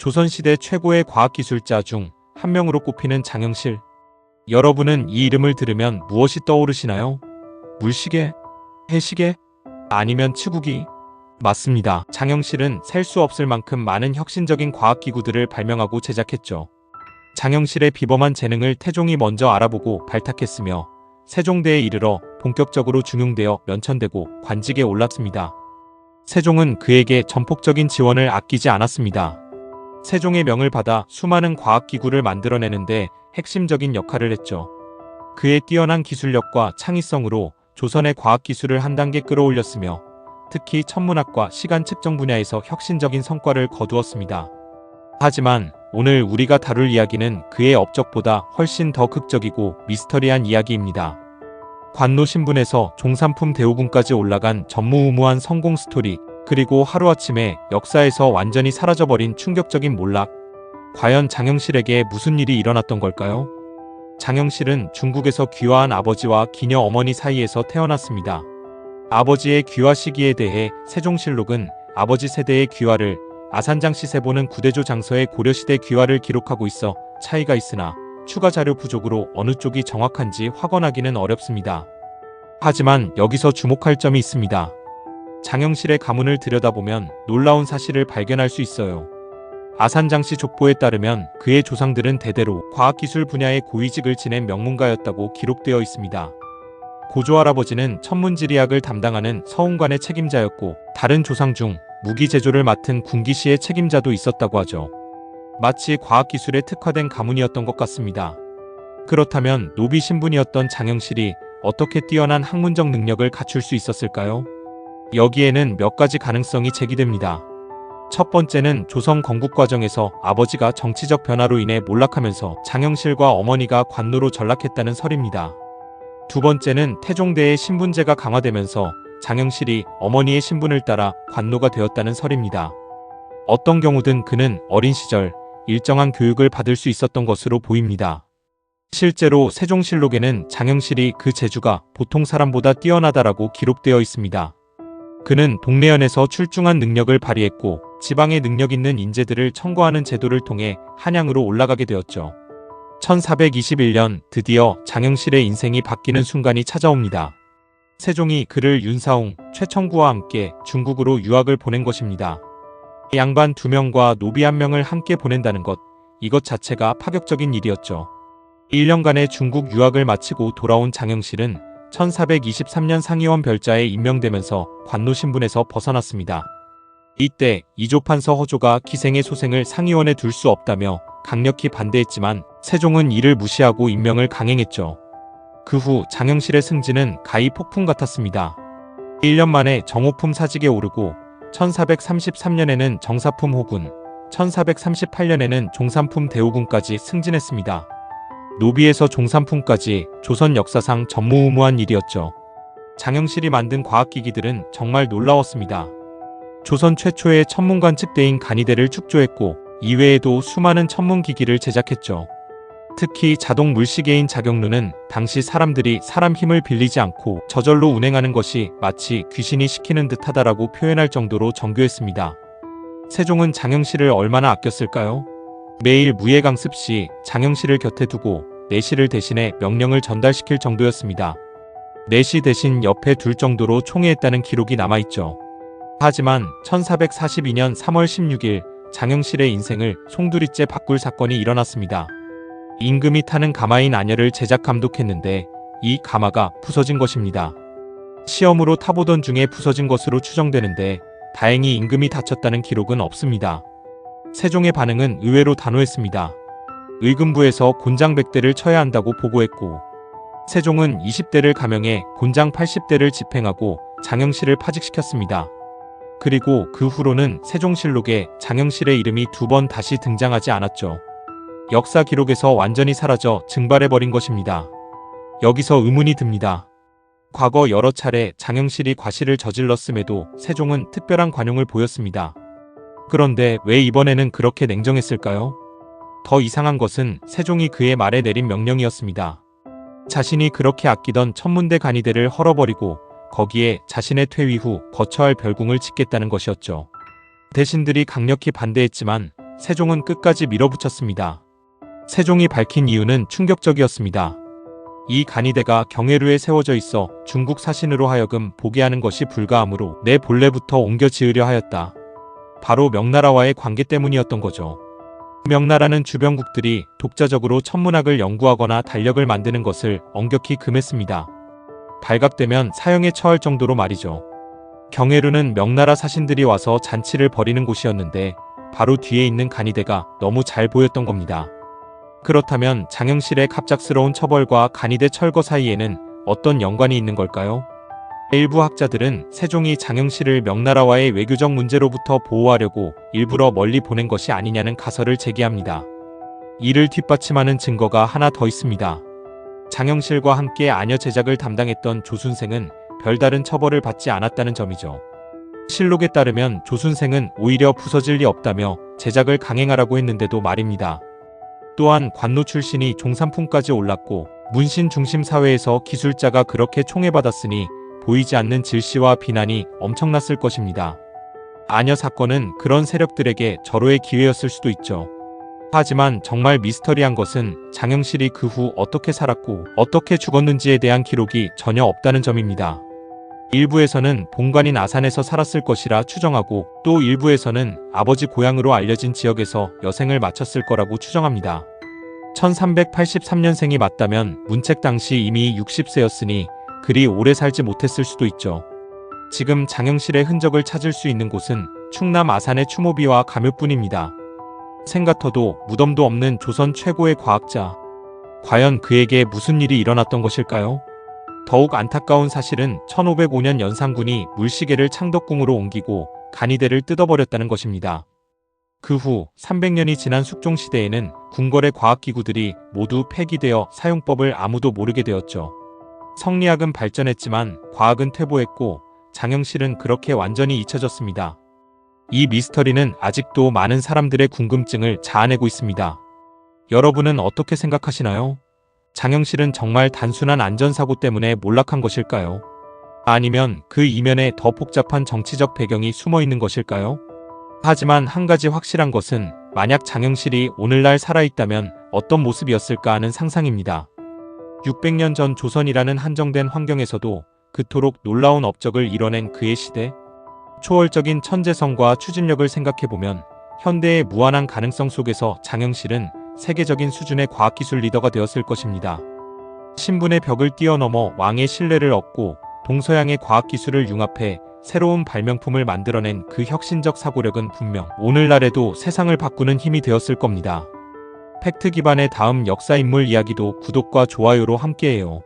조선시대 최고의 과학기술자 중 한 명으로 꼽히는 장영실. 여러분은 이 이름을 들으면 무엇이 떠오르시나요? 물시계? 해시계? 아니면 치국이? 맞습니다. 장영실은 셀 수 없을 만큼 많은 혁신적인 과학기구들을 발명하고 제작했죠. 장영실의 비범한 재능을 태종이 먼저 알아보고 발탁했으며 세종대에 이르러 본격적으로 중용되어 면천되고 관직에 올랐습니다. 세종은 그에게 전폭적인 지원을 아끼지 않았습니다. 세종의 명을 받아 수많은 과학기구를 만들어내는데 핵심적인 역할을 했죠. 그의 뛰어난 기술력과 창의성으로 조선의 과학기술을 한 단계 끌어올렸으며 특히 천문학과 시간 측정 분야에서 혁신적인 성과를 거두었습니다. 하지만 오늘 우리가 다룰 이야기는 그의 업적보다 훨씬 더 극적이고 미스터리한 이야기입니다. 관노 신분에서 종삼품 대우군까지 올라간 전무후무한 성공 스토리, 그리고 하루아침에 역사에서 완전히 사라져버린 충격적인 몰락. 과연 장영실에게 무슨 일이 일어났던 걸까요? 장영실은 중국에서 귀화한 아버지와 기녀 어머니 사이에서 태어났습니다. 아버지의 귀화 시기에 대해 세종실록은 아버지 세대의 귀화를, 아산장씨 세보는 구대조 장서의 고려시대 귀화를 기록하고 있어 차이가 있으나 추가 자료 부족으로 어느 쪽이 정확한지 확언하기는 어렵습니다. 하지만 여기서 주목할 점이 있습니다. 장영실의 가문을 들여다보면 놀라운 사실을 발견할 수 있어요. 아산장씨 족보에 따르면 그의 조상들은 대대로 과학기술 분야의 고위직을 지낸 명문가였다고 기록되어 있습니다. 고조할아버지는 천문지리학을 담당하는 서운관의 책임자였고 다른 조상 중 무기 제조를 맡은 군기시의 책임자도 있었다고 하죠. 마치 과학기술에 특화된 가문이었던 것 같습니다. 그렇다면 노비 신분이었던 장영실이 어떻게 뛰어난 학문적 능력을 갖출 수 있었을까요? 여기에는 몇 가지 가능성이 제기됩니다. 첫 번째는 조선 건국 과정에서 아버지가 정치적 변화로 인해 몰락하면서 장영실과 어머니가 관노로 전락했다는 설입니다. 두 번째는 태종대의 신분제가 강화되면서 장영실이 어머니의 신분을 따라 관노가 되었다는 설입니다. 어떤 경우든 그는 어린 시절 일정한 교육을 받을 수 있었던 것으로 보입니다. 실제로 세종실록에는 장영실이 그 재주가 보통 사람보다 뛰어나다라고 기록되어 있습니다. 그는 동래현에서 출중한 능력을 발휘했고 지방에 능력 있는 인재들을 청구하는 제도를 통해 한양으로 올라가게 되었죠. 1421년 드디어 장영실의 인생이 바뀌는 순간이 찾아옵니다. 세종이 그를 윤사홍, 최청구와 함께 중국으로 유학을 보낸 것입니다. 양반 2명과 노비 1명을 함께 보낸다는 것, 이것 자체가 파격적인 일이었죠. 1년간의 중국 유학을 마치고 돌아온 장영실은 1423년 상의원 별자에 임명되면서 관노 신분에서 벗어났습니다. 이때 이조판서 허조가 기생의 소생을 상의원에 둘 수 없다며 강력히 반대했지만 세종은 이를 무시하고 임명을 강행했죠. 그 후 장영실의 승진은 가히 폭풍 같았습니다. 1년 만에 정호품 사직에 오르고 1433년에는 정사품 호군, 1438년에는 종삼품 대우군까지 승진했습니다. 노비에서 종삼품까지 조선 역사상 전무후무한 일이었죠. 장영실이 만든 과학기기들은 정말 놀라웠습니다. 조선 최초의 천문관 측대인 간이대를 축조했고 이외에도 수많은 천문기기를 제작했죠. 특히 자동 물시계인 자경루는 당시 사람들이 사람 힘을 빌리지 않고 저절로 운행하는 것이 마치 귀신이 시키는 듯하다라고 표현할 정도로 정교했습니다. 세종은 장영실을 얼마나 아꼈을까요? 매일 무예강습 시 장영실을 곁에 두고 내시를 대신해 명령을 전달시킬 정도였습니다. 내시 대신 옆에 둘 정도로 총애했다는 기록이 남아있죠. 하지만 1442년 3월 16일 장영실의 인생을 송두리째 바꿀 사건이 일어났습니다. 임금이 타는 가마인 아녀를 제작 감독했는데 이 가마가 부서진 것입니다. 시험으로 타보던 중에 부서진 것으로 추정되는데 다행히 임금이 다쳤다는 기록은 없습니다. 세종의 반응은 의외로 단호했습니다. 의금부에서 곤장 100대를 쳐야 한다고 보고했고 세종은 20대를 감형해 곤장 80대를 집행하고 장영실을 파직시켰습니다. 그리고 그 후로는 세종실록에 장영실의 이름이 2번 다시 등장하지 않았죠. 역사 기록에서 완전히 사라져 증발해버린 것입니다. 여기서 의문이 듭니다. 과거 여러 차례 장영실이 과실을 저질렀음에도 세종은 특별한 관용을 보였습니다. 그런데 왜 이번에는 그렇게 냉정했을까요? 더 이상한 것은 세종이 그의 말에 내린 명령이었습니다. 자신이 그렇게 아끼던 천문대 간이대를 헐어버리고 거기에 자신의 퇴위 후 거처할 별궁을 짓겠다는 것이었죠. 대신들이 강력히 반대했지만 세종은 끝까지 밀어붙였습니다. 세종이 밝힌 이유는 충격적이었습니다. 이 간이대가 경회루에 세워져 있어 중국 사신으로 하여금 보게 하는 것이 불가하므로 내 본래부터 옮겨 지으려 하였다. 바로 명나라와의 관계 때문이었던 거죠. 명나라는 주변국들이 독자적으로 천문학을 연구하거나 달력을 만드는 것을 엄격히 금했습니다. 발각되면 사형에 처할 정도로 말이죠. 경회루는 명나라 사신들이 와서 잔치를 벌이는 곳이었는데 바로 뒤에 있는 간이대가 너무 잘 보였던 겁니다. 그렇다면 장영실의 갑작스러운 처벌과 간이대 철거 사이에는 어떤 연관이 있는 걸까요? 일부 학자들은 세종이 장영실을 명나라와의 외교적 문제로부터 보호하려고 일부러 멀리 보낸 것이 아니냐는 가설을 제기합니다. 이를 뒷받침하는 증거가 하나 더 있습니다. 장영실과 함께 아녀 제작을 담당했던 조순생은 별다른 처벌을 받지 않았다는 점이죠. 실록에 따르면 조순생은 오히려 부서질 리 없다며 제작을 강행하라고 했는데도 말입니다. 또한 관노 출신이 종삼품까지 올랐고 문신 중심 사회에서 기술자가 그렇게 총애받았으니 보이지 않는 질시와 비난이 엄청났을 것입니다. 아녀 사건은 그런 세력들에게 절호의 기회였을 수도 있죠. 하지만 정말 미스터리한 것은 장영실이 그 후 어떻게 살았고 어떻게 죽었는지에 대한 기록이 전혀 없다는 점입니다. 일부에서는 본관인 아산에서 살았을 것이라 추정하고 또 일부에서는 아버지 고향으로 알려진 지역에서 여생을 마쳤을 거라고 추정합니다. 1383년생이 맞다면 문책 당시 이미 60세였으니 그리 오래 살지 못했을 수도 있죠. 지금 장영실의 흔적을 찾을 수 있는 곳은 충남 아산의 추모비와 가묘뿐입니다. 생 같아도 무덤도 없는 조선 최고의 과학자. 과연 그에게 무슨 일이 일어났던 것일까요? 더욱 안타까운 사실은 1505년 연산군이 물시계를 창덕궁으로 옮기고 간이대를 뜯어버렸다는 것입니다. 그 후 300년이 지난 숙종시대에는 궁궐의 과학기구들이 모두 폐기되어 사용법을 아무도 모르게 되었죠. 성리학은 발전했지만 과학은 퇴보했고 장영실은 그렇게 완전히 잊혀졌습니다. 이 미스터리는 아직도 많은 사람들의 궁금증을 자아내고 있습니다. 여러분은 어떻게 생각하시나요? 장영실은 정말 단순한 안전사고 때문에 몰락한 것일까요? 아니면 그 이면에 더 복잡한 정치적 배경이 숨어 있는 것일까요? 하지만 한 가지 확실한 것은 만약 장영실이 오늘날 살아있다면 어떤 모습이었을까 하는 상상입니다. 600년 전 조선이라는 한정된 환경에서도 그토록 놀라운 업적을 이뤄낸 그의 시대, 초월적인 천재성과 추진력을 생각해보면 현대의 무한한 가능성 속에서 장영실은 세계적인 수준의 과학기술 리더가 되었을 것입니다. 신분의 벽을 뛰어넘어 왕의 신뢰를 얻고 동서양의 과학기술을 융합해 새로운 발명품을 만들어낸 그 혁신적 사고력은 분명 오늘날에도 세상을 바꾸는 힘이 되었을 겁니다. 팩트 기반의 다음 역사 인물 이야기도 구독과 좋아요로 함께해요.